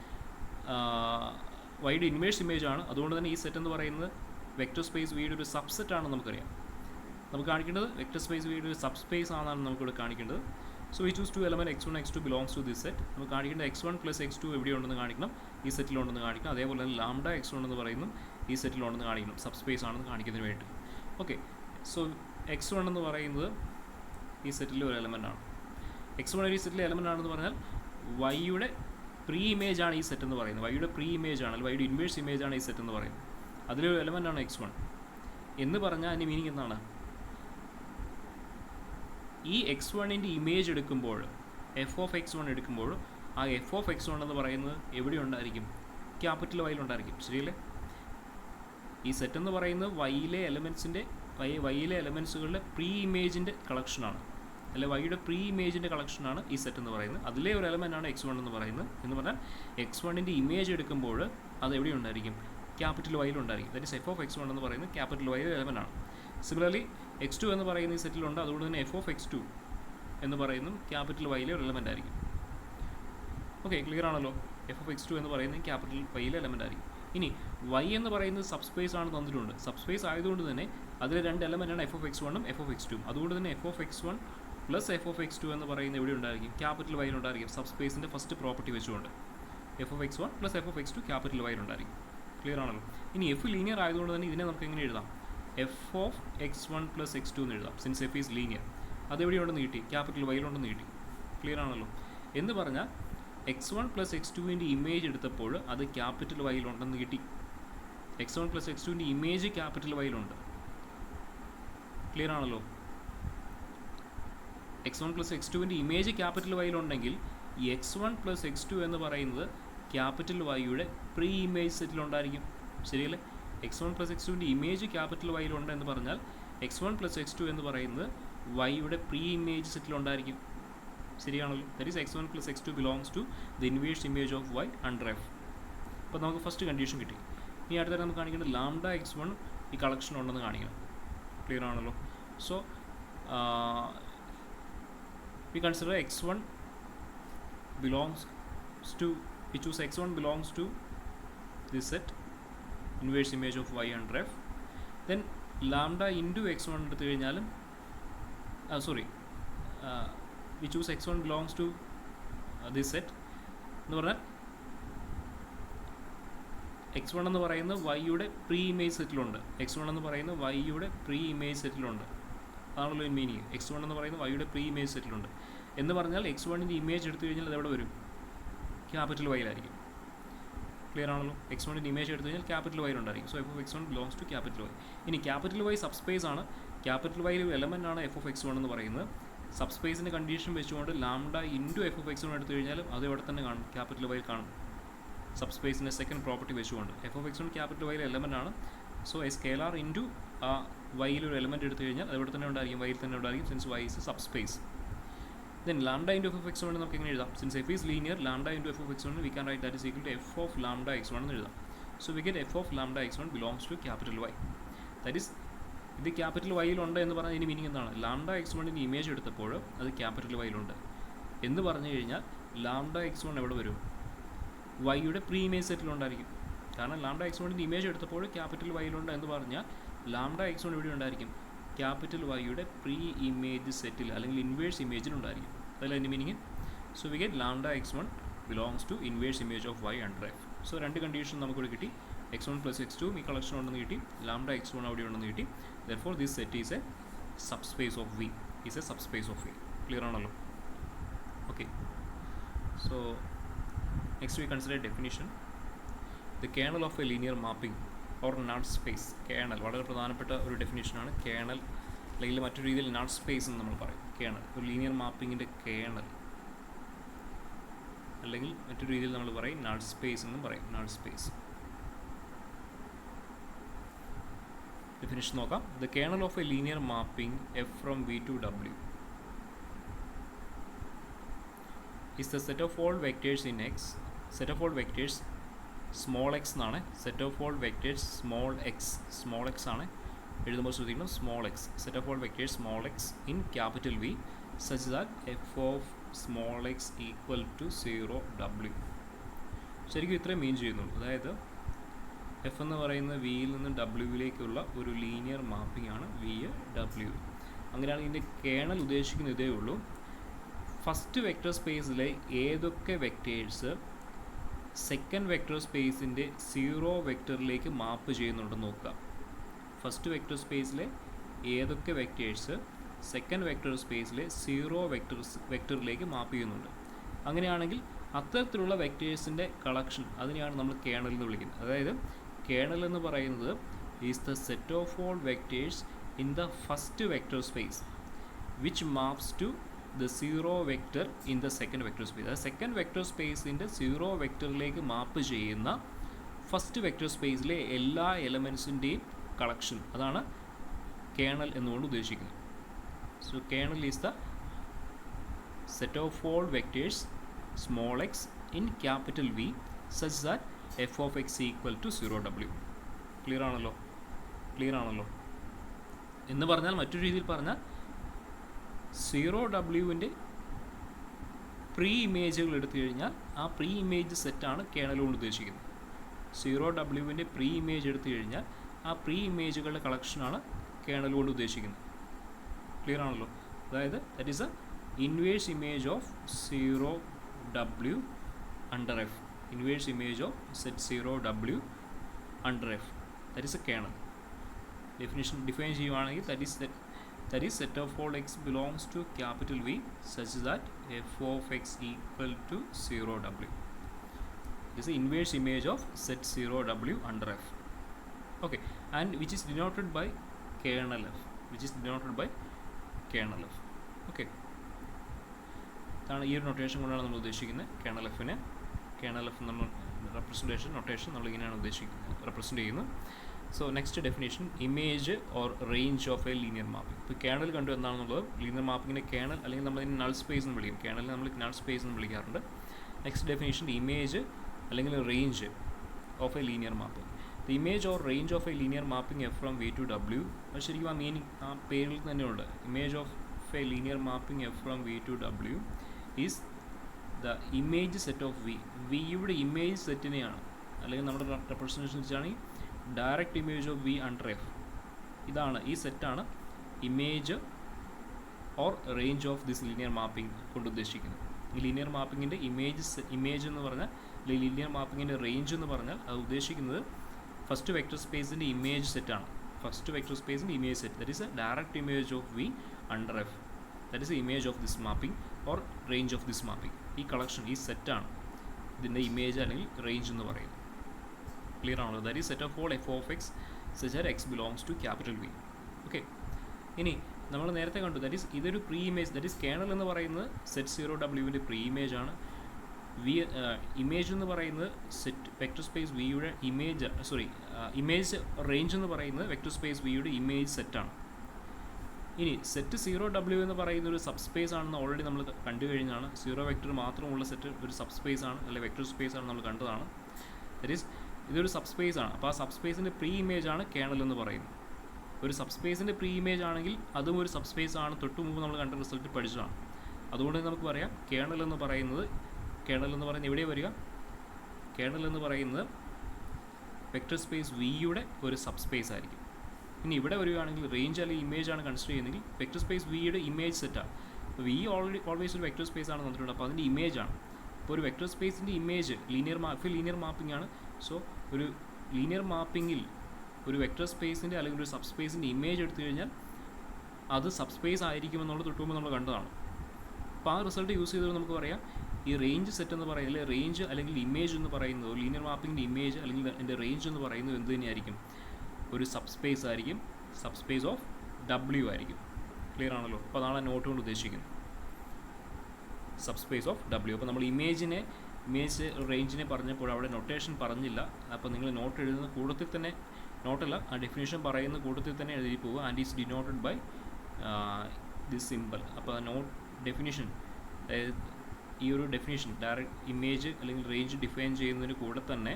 വൈയുടെ ഇൻവേഴ്സ് ഇമേജ് ആണ്. അതുകൊണ്ട് തന്നെ ഈ സെറ്റ് എന്ന് പറയുന്നത് വെക്റ്റർ സ്പേസ് വിയുടെ ഒരു സബ്സെറ്റ് ആണെന്ന് നമുക്കറിയാം. നമുക്ക് കാണിക്കേണ്ടത് വെക്റ്റർ സ്പേസ് വിയുടെ ഒരു സബ്സ്പേസ് ആണെന്നാണ് നമുക്കിവിടെ കാണിക്കേണ്ടത്. So we choose two element x1 x2 belongs to this set. നമുക്ക് കാണിക്കേണ്ടത് x1 പ്ലസ് x2 എവിടെയുണ്ടെന്ന് കാണിക്കണം, ഈ സെറ്റിലുണ്ടെന്ന് കാണിക്കണം. അതേപോലെ തന്നെ ലാംഡ x1 എന്ന് പറയുന്നു ഈ സെറ്റിലുണ്ടെന്ന് കാണിക്കണം, സബ്സ്പേസ് ആണെന്ന് കാണിക്കുന്നതിന് വേണ്ടി. ഓക്കെ, സോ x1 എന്ന് പറയുന്നത് ഈ സെറ്റിലെ ഒരു എലമെൻ്റ് ആണ്. x1 ഈ സെറ്റിലെ എലമെൻ്റ് ആണെന്ന് പറഞ്ഞാൽ വൈയുടെ പ്രീ ഇമേജ് ആണ് ഈ സെറ്റ് എന്ന് പറയുന്നത്. വൈയുടെ പ്രീ ഇമേജ് ആണ്, വൈയുടെ ഇൻവേഴ്സ് ഇമേജ് ആണ് ഈ സെറ്റ് എന്ന് പറയുന്നത്. അതിലൊരു എലമെൻ്റ് ആണ് x1 എന്ന് പറഞ്ഞാൽ അതിൻ്റെ മീനിങ് എന്താണ്? ഈ x1ൻ്റെ ഇമേജ് എടുക്കുമ്പോൾ, എഫ് ഓഫ് x1 എടുക്കുമ്പോൾ, ആ എഫ് ഓഫ് x1 എന്ന് പറയുന്നത് എവിടെ ഉണ്ടായിരിക്കും? ക്യാപിറ്റൽ വൈയിലുണ്ടായിരിക്കും. ശരിയല്ലേ? ഈ സെറ്റ് എന്ന് പറയുന്നത് വൈയിലെ എലമെൻസിൻ്റെ വൈയിലെ എലമെൻസുകളുടെ പ്രീ ഇമേജിൻ്റെ കളക്ഷനാണ്, അല്ലെ വൈയുടെ പ്രീ ഇമേജിൻ്റെ കളക്ഷനാണ് ഈ സെറ്റ് എന്ന് പറയുന്നത്. അതിലെ ഒരു എലമെൻ്റ് ആണ് x1 എന്ന് പറയുന്നത്. എന്ന് പറഞ്ഞാൽ x1ൻ്റെ ഇമേജ് എടുക്കുമ്പോൾ അത് എവിടെ ഉണ്ടായിരിക്കും? ക്യാപിറ്റൽ വൈയിലുണ്ടായിരിക്കും. That is f of x1 എന്ന് പറയുന്നത് ക്യാപിറ്റൽ വൈയിലെ എലമെൻ്റ് ആണ്. സിമിലർലി x2 എന്ന് പറയുന്ന ഈ സെറ്റിലുണ്ട്. അതുകൊണ്ട് തന്നെ എഫ് ഓഫ് x2 എന്ന് പറയുന്നതും ക്യാപിറ്റൽ വൈയിലെ ഒരു എലമെൻ്റ് ആയിരിക്കും. ഓക്കെ, ക്ലിയർ ആണല്ലോ? എഫ് ഓഫ് x2 എന്ന് പറയുന്നത് ക്യാപിറ്റൽ വൈയിലെ എലമെൻ്റ് ആയിരിക്കും. ഇനി y എന്ന് പറയുന്നത് സബ്സ്പേസ് ആണ് തന്നിട്ടുണ്ട്. സബ്സ്പേസ് ആയതുകൊണ്ട് തന്നെ അതിൽ രണ്ട് എലമെൻ്റാണ് എഫ് ഓഫ് x1ഉം എഫ് ഓഫ് x2ഉം. അതുകൊണ്ട് തന്നെ f of x1 plus f of x2 എന്ന് പറയുന്നത് എവിടെ ഉണ്ടായിരിക്കും? ക്യാപിറ്റൽ വൈയിലുണ്ടായിരിക്കും. സബ്സ്പേസിൻ്റെ ഫസ്റ്റ് പ്രോപ്പർട്ടി വെച്ചുകൊണ്ട് f of x1 plus f of x2 capital വൈയിലുണ്ടായിരിക്കും. ക്ലിയർ ആണല്ലോ? ഇനി എഫ് ലീനിയർ ആയതുകൊണ്ട് തന്നെ ഇതിനെ നമുക്ക് എങ്ങനെ എഴുതാം? F of x1 plus x2 എന്ന് എഴുതാം. Since f is linear. അതെവിടെയുണ്ടെന്ന് കിട്ടി? ക്യാപിറ്റൽ വൈയിലുണ്ടെന്ന് കിട്ടി. ക്ലിയർ ആണല്ലോ? എന്ന് പറഞ്ഞാൽ x1 പ്ലസ് x2ൻ്റെ ഇമേജ് എടുത്തപ്പോൾ അത് ക്യാപിറ്റൽ വൈയിലുണ്ടെന്ന് കിട്ടി. x1 പ്ലസ് x2ൻ്റെ ഇമേജ് ക്യാപിറ്റൽ വൈയിലുണ്ട്. ക്ലിയർ ആണല്ലോ? x1 പ്ലസ് x2ൻ്റെ ഇമേജ് ക്യാപിറ്റൽ വൈയിലുണ്ടെങ്കിൽ ഈ x1 പ്ലസ് x2 എന്ന് പറയുന്നത് ക്യാപിറ്റൽ വൈയുടെ പ്രീ ഇമേജ് സെറ്റിലുണ്ടായിരിക്കും. ശരിയല്ലേ? x1 പ്ലസ് x2ൻ്റെ ഇമേജ് ക്യാപിറ്റൽ വൈയിലുണ്ട് എന്ന് പറഞ്ഞാൽ x1 പ്ലസ് x2 എന്ന് പറയുന്നത് വൈയുടെ പ്രീ ഇമേജ് സെറ്റിലുണ്ടായിരിക്കും. ശരിയാണല്ലോ? That is x1 plus x2 belongs to the inverse image of y under f. അപ്പോൾ നമുക്ക് ഫസ്റ്റ് കണ്ടീഷൻ കിട്ടി. ഇനി അടുത്തായിട്ട് നമുക്ക് കാണിക്കേണ്ടത് ലാംഡ x1 ഈ കളക്ഷൻ ഉണ്ടെന്ന് കാണിക്കണം. ക്ലിയർ ആണല്ലോ? So we consider x1 belongs to, we choose x1 belongs to this set, inverse image of y under f. Then lambda into x1 എടുത്തു കഴിഞ്ഞാലും we choose x1 belongs to this set എന്ന് പറഞ്ഞാൽ x1 എന്ന് പറയുന്നത് y-യുടെ pre image സെറ്റിലുണ്ട്. x1 എന്ന് പറയുന്നത് y-യുടെ pre image സെറ്റിലുണ്ട്. അതാണല്ലോ meaning. x1 എന്ന് പറയുന്നത് y-യുടെ പ്രീ ഇമേജ് സെറ്റിലുണ്ട് എന്ന് പറഞ്ഞാൽ x1ൻ്റെ ഇമേജ് എടുത്തു കഴിഞ്ഞാൽ അത് എവിടെ വരും? ക്യാപിറ്റൽ വൈയിലായിരിക്കും. ക്ലിയർ ആണല്ലോ? x1ൻ്റെ ഇമേജ് എടുത്തു കഴിഞ്ഞാൽ ക്യാപിറ്റൽ വൈയിലുണ്ടായിരിക്കും. So f of x1 belongs to capital Y. ഇനി ക്യാപിറ്റൽ വൈ സബ്സ്പേസ് ആണ്. ക്യാപിറ്റൽ വൈയിൽ ഒരു എലമെൻ്റ് ആണ് എഫ് ഓഫ് x1 എന്ന് പറയുന്നത്. സബ്സ്പേസിൻ്റെ കണ്ടീഷൻ വെച്ചുകൊണ്ട് lambda into F of x1 എടുത്തു കഴിഞ്ഞാലും അത് ഇവിടെ തന്നെ കാണും, ക്യാപിറ്റൽ വൈയിൽ കാണും. സബ്സ്പേസിൻ്റെ സെക്കൻഡ് പ്രോപ്പർട്ടി വെച്ചുകൊണ്ട് എഫ് ഓഫ് x1 ക്യാപിറ്റൽ വൈയിൽ എലമെൻ്റ് ആണ്. സോ എ സ്കെയിലാർ ഇൻറ്റു ആ വൈയിൽ ഒരു എലമെൻറ്റ് എടുത്തു കഴിഞ്ഞാൽ അത് ഇവിടെ തന്നെ ഉണ്ടായിരിക്കും, വൈയിൽ തന്നെ ഉണ്ടായിരിക്കും, since Y is subspace. Then lambda into f of x1 നമുക്ക് എങ്ങനെ എഴുതാം? Since f is linear, lambda into f of x1 we can write that is equal to f of lambda x1 എന്ന് എഴുതാം. So we get f of lambda x1 belongs to capital Y. That is, ഇത് capital വൈയിലുണ്ട് എന്ന് പറഞ്ഞാൽ ഇതിന് meaning എന്താണ്? Lambda x1ൻ്റെ image എടുത്തപ്പോൾ അത് ക്യാപിറ്റൽ വൈയിലുണ്ട് എന്ന് പറഞ്ഞു കഴിഞ്ഞാൽ ലാംഡ x1 എവിടെ വരും? വൈയുടെ പ്രീ ഇമേജ് സെറ്റിലുണ്ടായിരിക്കും. കാരണം ലാംഡ x1ൻ്റെ ഇമേജ് എടുത്തപ്പോൾ ക്യാപിറ്റൽ വൈയിലുണ്ട് എന്ന് പറഞ്ഞാൽ ലാംഡ x1 എവിടെ ഉണ്ടായിരിക്കും? ക്യാപിറ്റൽ വൈയുടെ പ്രീ ഇമേജ് സെറ്റിൽ അല്ലെങ്കിൽ ഇൻവേഴ്സ് ഇമേജിലുണ്ടായിരിക്കും. അതല്ല അതിൻ്റെ meaning. So we get lambda x1 belongs to inverse image of y under F. So രണ്ട് കണ്ടീഷൻ നമുക്കിവിടെ കിട്ടി. x1 പ്ലസ് x2 ഈ കളക്ഷൻ ഉണ്ടെന്ന് കിട്ടി, ലാംഡ x1 അവിടെ ഉണ്ടെന്ന് കിട്ടി. Therefore this set is a subspace of V, is a subspace of V. Clear ആണല്ലോ? Okay. So next we consider definition. The kernel of a linear mapping or null space. Kernel വളരെ പ്രധാനപ്പെട്ട ഒരു ഡെഫിനേഷനാണ്. Kernel അല്ലെങ്കിൽ മറ്റൊരു രീതിയിൽ null space എന്ന് നമ്മൾ പറയും. കേർണൽ ഒരു ലീനിയർ മാപ്പിങ്ങിൻ്റെ കേർണൽ, അല്ലെങ്കിൽ മറ്റൊരു രീതിയിൽ നമ്മൾ പറയും നൾ സ്പേസ് എന്നും പറയും. നൾ സ്പേസ് ഡെഫിനേഷൻ നോക്കാം. The kernel of a linear mapping f from V to W is the set of all vectors in x. Set of all vectors small x എന്നാണ്. Set of all vectors small x ആണ്. എഴുതുമ്പോൾ ശ്രദ്ധിക്കണം, small x. Set of all vectors small X in capital V such that F of small x equal to 0 w. ശരിക്കും ഇത്രയും മീൻ ചെയ്യുന്നുള്ളൂ. അതായത് F എന്ന് പറയുന്ന വിയിൽ നിന്ന് ഡബ്ല്യുവിലേക്കുള്ള ഒരു ലീനിയർ മാപ്പിംഗ് ആണ് വി ഡബ്ല്യു. അങ്ങനെയാണ് ഇതിൻ്റെ കേർണൽ ഉദ്ദേശിക്കുന്ന ഇതേ ഉള്ളൂ. ഫസ്റ്റ് വെക്ടർ സ്പേസിലെ ഏതൊക്കെ വെക്ടേഴ്സ് സെക്കൻഡ് വെക്ടർ സ്പേസിൻ്റെ 0 വെക്ടറിലേക്ക് മാപ്പ് ചെയ്യുന്നുണ്ടെന്ന് നോക്കുക. ഫസ്റ്റ് വെക്ടർ സ്പേസിലെ ഏതൊക്കെ വെക്ടേഴ്സ് സെക്കൻഡ് വെക്ടർ സ്പേസിലെ 0 വെക്ടറിലേക്ക് മാപ്പ് ചെയ്യുന്നുണ്ട്. അങ്ങനെയാണെങ്കിൽ അത്തരത്തിലുള്ള വെക്ടേഴ്സിൻ്റെ കളക്ഷൻ, അതിനെയാണ് നമ്മൾ കേർണൽ എന്ന് വിളിക്കുന്നത്. അതായത് കേർണൽ എന്ന് പറയുന്നത് is the set of all vectors in the first vector space which maps to the 0 vector in the second vector space. അതായത് സെക്കൻഡ് വെക്ടർ സ്പേസിൻ്റെ 0 വെക്ടറിലേക്ക് മാപ്പ് ചെയ്യുന്ന ഫസ്റ്റ് വെക്ടർ സ്പേസിലെ എല്ലാ എലമെൻസിൻ്റെയും കളക്ഷൻ, അതാണ് കേർണൽ എന്നുകൊണ്ട് ഉദ്ദേശിക്കുന്നത്. So kernel is the set of all vectors small X in capital V such that F of X equal to 0 w. Clear ആണല്ലോ? എന്ന് പറഞ്ഞാൽ മറ്റൊരു രീതിയിൽ പറഞ്ഞാൽ 0 w പ്രീ ഇമേജുകൾ എടുത്തു കഴിഞ്ഞാൽ ആ പ്രീ ഇമേജ് സെറ്റാണ് കേർണൽ കൊണ്ട് ഉദ്ദേശിക്കുന്നത്. 0 w പ്രീ ഇമേജ് എടുത്തു കഴിഞ്ഞാൽ ആ പ്രീ ഇമേജുകളുടെ കളക്ഷനാണ് കേർണൽ കൊണ്ട് ഉദ്ദേശിക്കുന്നത്. ക്ലിയർ ആണല്ലോ? അതായത് that is A inverse image of 0 w under F. Inverse image of set 0 w under f. That is A kernel. Definition define ചെയ്യുവാണെങ്കിൽ that is set of all x belongs to capital V such that f of x equal to 0 w. This is the inverse image of set 0 w under f. Okay, and which is denoted by kernel f. Okay, ഇതാണ് ഈ ഒരു notation കൊണ്ടാണ് നമ്മൾ ഉദ്ദേശിക്കുന്നത് kernel എഫിനെ. Kernel F നമ്മൾ representation notation നമ്മളിങ്ങനെയാണ് ഉദ്ദേശിക്കുന്നത്, represent ചെയ്യുന്നത്. So next definition, image or range of a linear mapping. ഇപ്പോൾ കേർണൽ കണ്ടു എന്താണെന്നുള്ളത്, ലീനിയർ മാപ്പിങ്ങിൻ്റെ കേർണൽ അല്ലെങ്കിൽ നമ്മളതിന് നൾ സ്പേസ് എന്ന് വിളിക്കും. കേർണലിനെ നമ്മൾ നൾ സ്പേസ് എന്ന് വിളിക്കാറുണ്ട്. നെക്സ്റ്റ് ഡെഫിനേഷൻ, ഇമേജ് അല്ലെങ്കിൽ range of a linear mapping. The the image or range of a linear mapping f from V to W, അത് ശരിക്കും ആ മീനിങ് ആ പേരിൽ തന്നെയുണ്ട്. Image of a linear mapping f from V to W is the image set of V. വിയുടെ image സെറ്റിനെയാണ്, അല്ലെങ്കിൽ നമ്മുടെ റെപ്രസെൻറ്റേഷൻ വെച്ചാണെങ്കിൽ direct image of V under f. ഇതാണ്, ഈ സെറ്റാണ് image or range of this linear mapping കൊണ്ട് ഉദ്ദേശിക്കുന്നത്. ഈ ലീനിയർ മാപ്പിങ്ങിൻ്റെ ഇമേജ് എന്ന് പറഞ്ഞാൽ, അല്ലെങ്കിൽ ലീനിയർ മാപ്പിങ്ങിൻ്റെ റേഞ്ച് എന്ന് പറഞ്ഞാൽ അത് ഉദ്ദേശിക്കുന്നത് ഫസ്റ്റ് വെക്റ്റർ സ്പേസിൻ്റെ ഇമേജ് സെറ്റാണ്. ഫസ്റ്റ് വെക്റ്റർ സ്പേസിൻ്റെ image set, that is a direct image of V under f. That is a image of this mapping or range of this mapping. ഈ കളക്ഷൻ, ഈ സെറ്റാണ് ഇതിൻ്റെ ഇമേജ് അല്ലെങ്കിൽ റേഞ്ച് എന്ന് പറയുന്നത്. ക്ലിയർ ആണല്ലോ? That is set of all F of X such that X belongs to capital V. Okay, ഇനി നമ്മൾ നേരത്തെ കണ്ടു, ദാറ്റ് ഈസ് ഇതൊരു pre image, that is kernel എന്ന് പറയുന്നത് സെറ്റ് 0W പ്രീ ഇമേജ് ആണ്. വി ഇമേജ് എന്ന് പറയുന്നത് സെറ്റ് വെക്റ്റർ സ്പേസ് വിയുടെ ഇമേജ്, ഇമേജ് റേഞ്ച് എന്ന് പറയുന്നത് വെക്റ്റർ സ്പേസ് വിയുടെ ഇമേജ് സെറ്റാണ്. ഇനി സെറ്റ് 0W എന്ന് പറയുന്ന ഒരു സബ് സ്പേസ് ആണെന്ന് ഓൾറെഡി നമ്മൾ കണ്ടു കഴിഞ്ഞാണ്. 0 വെക്റ്റർ മാത്രമുള്ള സെറ്റ് ഒരു സബ് സ്പേസ് ആണ്, അല്ലെങ്കിൽ വെക്റ്റർ സ്പേസ് ആണ്, നമ്മൾ കണ്ടതാണ്. ദാറ്റ് ഈസ് ഇതൊരു സബ് സ്പേസ് ആണ്. അപ്പോൾ ആ സബ് സ്പേസിൻ്റെ പ്രീ ഇമേജ് ആണ് കേണൽ എന്ന് പറയുന്നത്. ഒരു സബ് സ്പേസിൻ്റെ പ്രീ ഇമേജ് ആണെങ്കിൽ അതും ഒരു സബ് സ്പേസ് ആണ്. തൊട്ട് മുമ്പ് നമ്മൾ കണ്ട റിസൾട്ട് പഠിച്ചതാണ്. അതുകൊണ്ട് നമുക്ക് പറയാം കേണൽ എന്ന് പറയുന്നത് എവിടെ വരിക? കേണൽ എന്ന് പറയുന്നത് വെക്റ്റർ സ്പേസ് വിയുടെ ഒരു സബ് സ്പേസ് ആയിരിക്കും. ഇനി ഇവിടെ വരികയാണെങ്കിൽ റേഞ്ച് അല്ലെങ്കിൽ ഇമേജ് ആണ് കൺസിഡർ ചെയ്യുന്നതെങ്കിൽ വെക്റ്റർ സ്പേസ് വിയുടെ ഇമേജ് സെറ്റാണ്. അപ്പോൾ വി ഓൾവേസ് ഒരു വെക്റ്റർ സ്പേസ് ആണ് തന്നിട്ടുണ്ട്. അപ്പോൾ അതിൻ്റെ ഇമേജ് ആണ്. അപ്പോൾ ഒരു വെക്റ്റർ സ്പേസിൻ്റെ ഇമേജ് ലീനിയർ മാപ്പിംഗ് ആണ്. സോ ഒരു ലീനിയർ മാപ്പിങ്ങിൽ ഒരു വെക്റ്റർ സ്പേസിൻ്റെ അല്ലെങ്കിൽ ഒരു സബ് സ്പേസിൻ്റെ ഇമേജ് എടുത്തു കഴിഞ്ഞാൽ അത് സബ് സ്പേസ് ആയിരിക്കുമെന്നുള്ളത് തൊട്ടുമുമ്പ് നമ്മൾ കണ്ടതാണ്. അപ്പോൾ ആ റിസൾട്ട് യൂസ് ചെയ്തത് നമുക്ക് പറയാം ഈ റേഞ്ച് സെറ്റ് എന്ന് പറയുന്നത്, റേഞ്ച് അല്ലെങ്കിൽ ഇമേജ് എന്ന് പറയുന്നത്, ലീനിയർ മാപ്പിങ്ങിൻ്റെ ഇമേജ് അല്ലെങ്കിൽ എൻ്റെ റേഞ്ച് എന്ന് പറയുന്നത് എന്ത് തന്നെയായിരിക്കും? ഒരു സബ് സ്പേസ് ആയിരിക്കും. സബ് സ്പേസ് ഓഫ് W ആയിരിക്കും. ക്ലിയർ ആണല്ലോ? അപ്പോൾ അതാണ് നോട്ട് കൊണ്ട് ഉദ്ദേശിക്കുന്നത്, സബ് സ്പേസ് ഓഫ് W. അപ്പോൾ നമ്മൾ ഇമേജ് റേഞ്ചിനെ പറഞ്ഞപ്പോൾ അവിടെ നൊട്ടേഷൻ പറഞ്ഞില്ല. അപ്പോൾ നിങ്ങൾ നോട്ട് എഴുതുന്ന കൂട്ടത്തിൽ തന്നെ, നോട്ടല്ല ആ ഡെഫിനേഷൻ പറയുന്ന കൂട്ടത്തിൽ തന്നെ എഴുതി പോവുക. And is denoted by this symbol. അപ്പോൾ നോട്ട് ഡെഫിനേഷൻ, ഈ ഒരു ഡെഫിനേഷൻ ഡയറക്റ്റ് ഇമേജ് അല്ലെങ്കിൽ റേഞ്ച് ഡിഫൈൻ ചെയ്യുന്നതിന് കൂടെ തന്നെ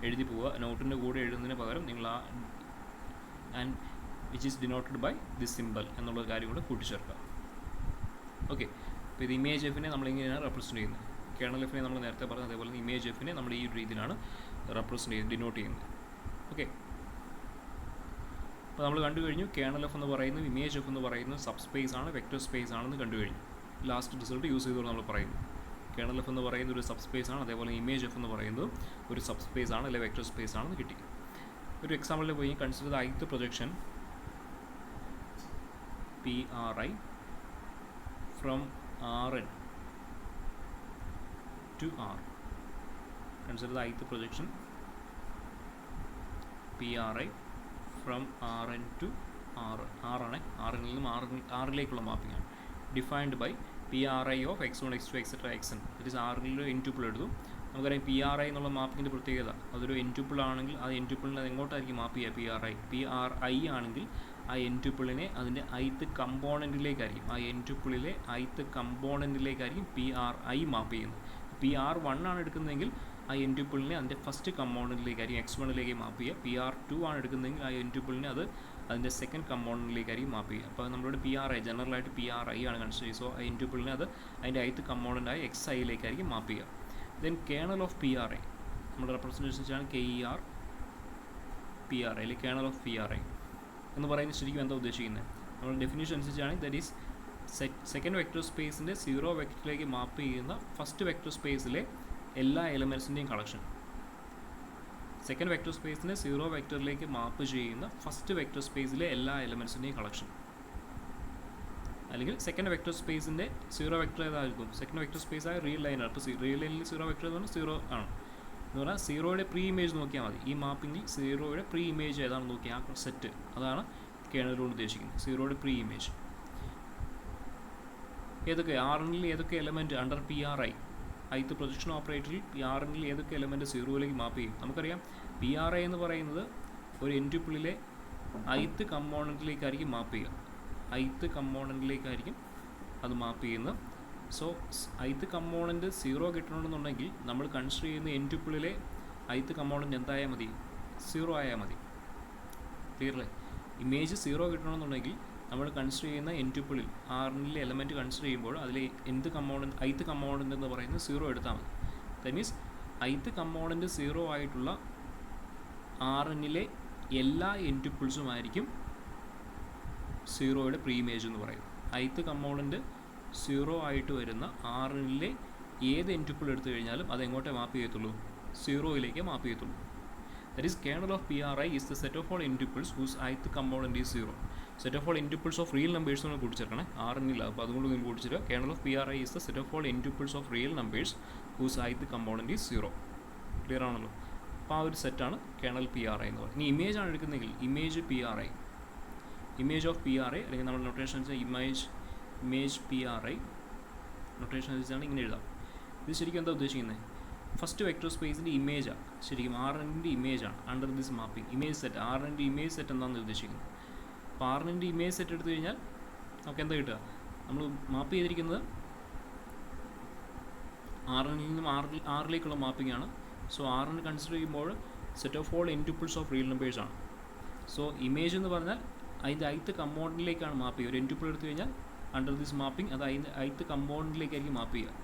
എഴുതി പോവുക. നോട്ടിൻ്റെ കൂടെ എഴുതുന്നതിന് പകരം നിങ്ങൾ ആ and which is denoted by this symbol എന്നുള്ള കാര്യം കൂടെ കൂട്ടിച്ചേർക്കുക. ഓക്കെ, അപ്പോൾ ഇത് ഇമേജ് എഫിനെ നമ്മളിങ്ങനെയാണ് റെപ്രസെൻറ്റ് ചെയ്യുന്നത്. കേണൽ എഫിനെ നമ്മൾ നേരത്തെ പറഞ്ഞ അതേപോലെ ഇമേജ് എഫിനെ നമ്മൾ ഈ രീതിയിലാണ് റെപ്രസെൻറ്റ് ചെയ്യുന്നത്, ഡിനോട്ട് ചെയ്യുന്നത്. ഓക്കെ, അപ്പോൾ നമ്മൾ കണ്ടു കഴിഞ്ഞു കേണൽ എഫ് എന്ന് പറയുന്നത്, ഇമേജ് എഫ് എന്ന് പറയുന്നത് സബ് സ്പേസ് ആണ്, വെക്റ്റർ സ്പേസ് ആണെന്ന് കണ്ടു കഴിഞ്ഞു. ലാസ്റ്റ് റിസൾട്ട് യൂസ് ചെയ്തുകൊണ്ട് നമ്മൾ പറയുന്നു കേണൽ എഫ് എന്ന് പറയുന്നത് ഒരു സബ് സ്പേസ് ആണ്, അതേപോലെ ഇമേജ് എഫ് എന്ന് പറയുന്നത് ഒരു സബ് സ്പേസ് ആണ്, അല്ലെങ്കിൽ വെക്റ്റർ സ്പേസ് ആണെന്ന് കിട്ടി. ഒരു എക്സാമ്പിളിൽ പോയി consider the ith projection PRI from Rn to R. Consider the ith projection PRI from Rn to R. R ആണ്, Rn നിന്നും Rലേക്കുള്ള മാപ്പിംഗ് ആണ്. Defined by PRI of x1 x2 etc xn. That is Rൽ n-tuple എടുത്തു. നമുക്കറിയാം PRI എന്നുള്ള മാപ്പിങ്ങിൻ്റെ പ്രത്യേകത, അതൊരു n-tuple ആണെങ്കിൽ ആ n-tupleനെ എങ്ങോട്ടായിരിക്കും മാപ്പ് ചെയ്യുക? PRI ആണെങ്കിൽ ആ n-tupleനെ അതിൻ്റെ ith കമ്പോണൻറ്റിലേക്കായിരിക്കും, ആ n-tupleലെ ith കമ്പോണൻറ്റിലേക്കായിരിക്കും PRI മാപ്പ് ചെയ്യുന്നത്. PR1 ആണ് എടുക്കുന്നതെങ്കിൽ ആ n-tupleനെ അതിൻ്റെ ഫസ്റ്റ് കമ്പോണൻറ്റിലേക്കായിരിക്കും x1ലേക്ക് മാപ്പ് ചെയ്യുക. PR2 ആണ് എടുക്കുന്നതെങ്കിൽ ആ n-tupleനെ അത് അതിൻ്റെ സെക്കൻഡ് കമ്പോണൻറ്റിലേക്കായിരിക്കും മാപ്പ് ചെയ്യുക. അപ്പോൾ നമ്മളുടെ PRI ജനറലായിട്ട് PRI ആണ് കൺസിഡർ ചെയ്യുക. സോ ആ n-tupleനെ അത് അതിൻ്റെ ith കമ്പോണൻ്റായ XIയിലേക്കായിരിക്കും മാപ്പ് ചെയ്യുക. ദെൻ കേണൽ ഓഫ് PRI നമ്മുടെ റെപ്രസെൻറ്റേഷൻ വെച്ചാണ് KER PRI അല്ലെങ്കിൽ കേണൽ ഓഫ് PRI എന്ന് പറയുന്നത് ശരിക്കും എന്താ ഉദ്ദേശിക്കുന്നത്? നമ്മുടെ ഡെഫിനേഷൻ അനുസരിച്ചാണ് ദറ്റ് ഈസ് സെക്കൻഡ് വെക്റ്റർ സ്പേസിൻ്റെ 0 വെക്റ്ററിലേക്ക് മാപ്പ് ചെയ്യുന്ന ഫസ്റ്റ് വെക്റ്റർ സ്പേസിലെ എല്ലാ എലമെൻറ്റ്സിൻ്റെയും കളക്ഷൻ. സെക്കൻഡ് വെക്റ്റർ സ്പേസിനെ 0 വെക്റ്ററിലേക്ക് മാപ്പ് ചെയ്യുന്ന ഫസ്റ്റ് വെക്റ്റർ സ്പേസിലെ എല്ലാ എലമെൻറ്റ്സിൻ്റെയും കളക്ഷൻ. അല്ലെങ്കിൽ സെക്കൻഡ് വെക്റ്റർ സ്പേസിൻ്റെ 0 വെക്റ്റർ ഏതായിരിക്കും? സെക്കൻഡ് വെക്റ്റർ സ്പേസ് ആയ റിയൽ ലൈനാണ്. അപ്പോൾ റിയൽ ലൈനിൽ 0 വെക്റ്റർ എന്ന് പറഞ്ഞാൽ 0 ആണ് എന്ന് പറഞ്ഞാൽ 0യുടെ പ്രീ ഇമേജ് നോക്കിയാൽ മതി. ഈ മാപ്പിങ്ങിൽ 0യുടെ പ്രീ ഇമേജ് ഏതാണെന്ന് നോക്കിയാൽ ആ സെറ്റ്, അതാണ് കേണലോട് ഉദ്ദേശിക്കുന്നത്. 0യുടെ പ്രീ ഇമേജ് ഏതൊക്കെ Rനിൽ ഏതൊക്കെ element under PRI ith projection ഓപ്പറേറ്ററിൽ Rനിൽ ഏതൊക്കെ എലമെൻറ്റ് 0യിലേക്ക് മാപ്പ് ചെയ്യും? നമുക്കറിയാം PRI എന്ന് പറയുന്നത് ഒരു n-tupleലെ ith കമ്പോണൻറ്റിലേക്കായിരിക്കും മാപ്പ് ചെയ്യുക. ith കമ്പോണൻറ്റിലേക്കായിരിക്കും അത് മാപ്പ് ചെയ്യുന്നത്. സോ ith കമ്പോണൻറ്റ് 0 കിട്ടണമെന്നുണ്ടെങ്കിൽ നമ്മൾ കൺസിഡർ ചെയ്യുന്ന n-tupleലെ ith കമ്പോണൻറ്റ് എന്തായാൽ മതി? സീറോ ആയാൽ മതി. ക്ലിയർ അല്ലേ? ഇമേജ് സീറോ കിട്ടണമെന്നുണ്ടെങ്കിൽ നമ്മൾ കൺസിഡർ ചെയ്യുന്ന എൻറ്റുപ്പിളിൽ ആറിനിലെ എലമെൻറ്റ് കൺസിഡർ ചെയ്യുമ്പോൾ അതിൽ എന്ത് കമ്പോണൻറ്റ് ith കമ്പോണൻറ്റ് എന്ന് പറയുന്നത് സീറോ എടുത്താൽ മതി. That means ith component zero ആയിട്ടുള്ള ആറിനിലെ എല്ലാ എൻറ്റുപ്പിൾസും ആയിരിക്കും സീറോയുടെ പ്രീ ഇമേജ് എന്ന് പറയുന്നത്. ith കമ്പോണൻറ്റ് സീറോ ആയിട്ട് വരുന്ന ആറിനിലെ ഏത് എൻറ്റുപ്പിൾ എടുത്തു കഴിഞ്ഞാലും അത് എങ്ങോട്ടേ മാപ്പ് ചെയ്യത്തുള്ളൂ? സീറോയിലേക്ക് മാപ്പ് ചെയ്യത്തുള്ളൂ. That is, kernel of PRI is the set of all n-tuples whose ith component is 0. Set of all n-tuples of real numbers എന്ന് കൂടിച്ചേർക്കണേ, ആറിനില്ല. അപ്പോൾ അതുകൊണ്ട് നിങ്ങൾ കൂടിച്ചേരുക. Kernel of PRI is the set of all n-tuples of real numbers whose ith component is 0. Clear ആണല്ലോ? അപ്പോൾ ആ ഒരു സെറ്റാണ് colonel PRI എന്ന് പറയുന്നത്. ഇനി ഇമേജ് ആണ് എടുക്കുന്നതെങ്കിൽ image PRI, image of PRI അല്ലെങ്കിൽ നമ്മൾ നൊട്ടേഷൻ വെച്ചാൽ ഇമേജ് PRI നൊട്ടേഷൻ വെച്ചാണ് ഇങ്ങനെ എഴുതാം. ഇത് ശരിക്കും എന്താ ഉദ്ദേശിക്കുന്നത്? ഫസ്റ്റ് വെക്ടർ സ്പേസിൻ്റെ ഇമേജാണ് ശരിക്കും ആറിൻ്റെ ഇമേജാണ് under this mapping. Image set ആറിൻ്റെ ഇമേജ് സെറ്റ് എന്താണെന്ന് ഉദ്ദേശിക്കുന്നത്. അപ്പോൾ ആറിൻ്റെ ഇമേജ് സെറ്റ് എടുത്തു കഴിഞ്ഞാൽ നമുക്ക് എന്താ കിട്ടുക? നമ്മൾ മാപ്പ് ചെയ്തിരിക്കുന്നത് ആറിൽ നിന്നും ആറിലേക്കുള്ള മാപ്പിംഗ് ആണ്. സോ ആറിന് കൺസിഡർ ചെയ്യുമ്പോൾ set of all n-tuples of real numbers ആണ്. സോ ഇമേജ് എന്ന് പറഞ്ഞാൽ അതിൻ്റെ ith കമ്പോണൻറ്റിലേക്കാണ് മാപ്പ് ചെയ്യുക. ഒരു n-tuple എടുത്തു കഴിഞ്ഞാൽ അണ്ടർ ദിസ് മാപ്പിംഗ് അത് അതിൻ്റെ ith കമ്പോണൻറ്റിലേക്കായിരിക്കും മാപ്പ് ചെയ്യുക.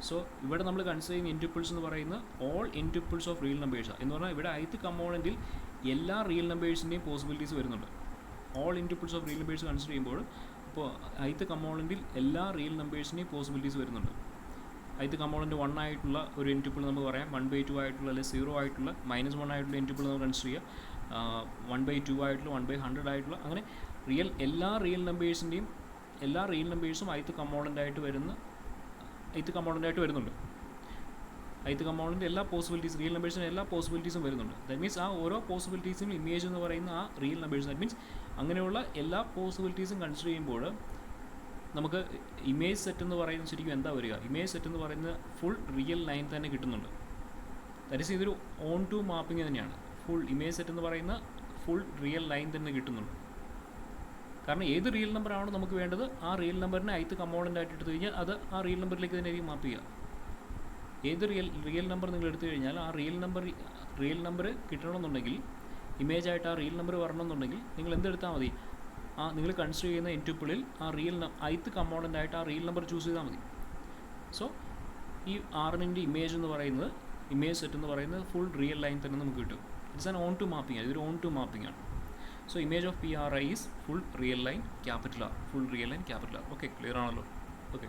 സോ ഇവിടെ നമ്മൾ കൺസിഡർ ചെയ്യുന്ന n-tuples എന്ന് പറയുന്നത് ഓൾ n-tuples ഓഫ് റിയൽ നമ്പേഴ്സാണ്. എന്ന് പറഞ്ഞാൽ ഇവിടെ ith കമ്പോണൻറ്റിൽ എല്ലാ റിയൽ നമ്പേഴ്സിൻ്റെയും പോസിബിലിറ്റീസ് വരുന്നുണ്ട്. All n-tuples of real numbers consider ചെയ്യുമ്പോൾ ഇപ്പോൾ ith കമ്പോണൻറ്റിൽ എല്ലാ റിയൽ നമ്പേഴ്സിൻ്റെയും പോസിബിലിറ്റീസ് വരുന്നുണ്ട്. ith കമ്പോണൻറ്റ് 1 ആയിട്ടുള്ള ഒരു n-tuple നമുക്ക് പറയാം, 1/2 ആയിട്ടുള്ള അല്ലെങ്കിൽ 0 ആയിട്ടുള്ള -1 ആയിട്ടുള്ള n-tuple നമുക്ക് കൺസിഡർ ചെയ്യാം, 1/2 ആയിട്ടുള്ള 1/100 ആയിട്ടുള്ള അങ്ങനെ എല്ലാ റിയൽ നമ്പേഴ്സും ith കമ്പോണൻ്റായിട്ട് വരുന്നുണ്ട്. ith കമ്പോണൻറ്റ് എല്ലാ പോസിബിലിറ്റീസ് റിയൽ നമ്പേഴ്സിന് എല്ലാ പോസിബിലിറ്റീസും വരുന്നുണ്ട്. ദാറ്റ് മീൻസ് ആ ഓരോ പോസിബിലിറ്റീസും ഇമേജ് എന്ന് പറയുന്ന ആ റിയൽ നമ്പേഴ്സ്. ദാറ്റ് മീൻസ് അങ്ങനെയുള്ള എല്ലാ പോസിബിലിറ്റീസും കൺസിഡർ ചെയ്യുമ്പോൾ നമുക്ക് ഇമേജ് സെറ്റ് എന്ന് പറയുന്നത് ശരിക്കും എന്താ വരിക? ഇമേജ് സെറ്റ് എന്ന് പറയുന്നത് ഫുൾ റിയൽ ലൈൻ തന്നെ കിട്ടുന്നുണ്ട്. ദാറ്റ് ഈസ് ഇതൊരു ഓൺ ടു മാപ്പിംഗ് തന്നെയാണ്. ഫുൾ ഇമേജ് സെറ്റ് എന്ന് പറയുന്ന ഫുൾ റിയൽ ലൈൻ തന്നെ കിട്ടുന്നുണ്ട്. കാരണം ഏത് റിയൽ നമ്പറാണോ നമുക്ക് വേണ്ടത് ആ റിയൽ നമ്പറിനെ ith കമ്പോണൻ്റ് ആയിട്ട് എടുത്തു കഴിഞ്ഞാൽ അത് ആ റിയൽ നമ്പറിലേക്ക് തന്നെ ആയിരിക്കും മാപ്പ് ചെയ്യുക. ഏത് റിയൽ നമ്പർ നിങ്ങൾ എടുത്തു കഴിഞ്ഞാൽ ആ റിയൽ നമ്പർ കിട്ടണമെന്നുണ്ടെങ്കിൽ ഇമേജായിട്ട് ആ റിയൽ നമ്പർ വരണമെന്നുണ്ടെങ്കിൽ നിങ്ങൾ എന്തെടുത്താൽ മതി? നിങ്ങൾ കൺസിഡർ ചെയ്യുന്ന n-tupleൽ ആ ith കമ്പോണൻ്റ് ആയിട്ട് ആ റിയൽ നമ്പർ ചൂസ് ചെയ്താൽ മതി. സോ ഈ ആറിൻ്റെ ഇമേജ് എന്ന് പറയുന്നത് ഇമേജ് സെറ്റ് എന്ന് പറയുന്നത് ഫുൾ റിയൽ ലൈൻ തന്നെ നമുക്ക് കിട്ടും. It's an onto mapping ആണ്. ഇതൊരു ഓൺ ടു മാപ്പിംഗ് ആണ്. So image of PRI is full real line capital R, full real line capital R. Okay, clear ആണല്ലോ? Okay.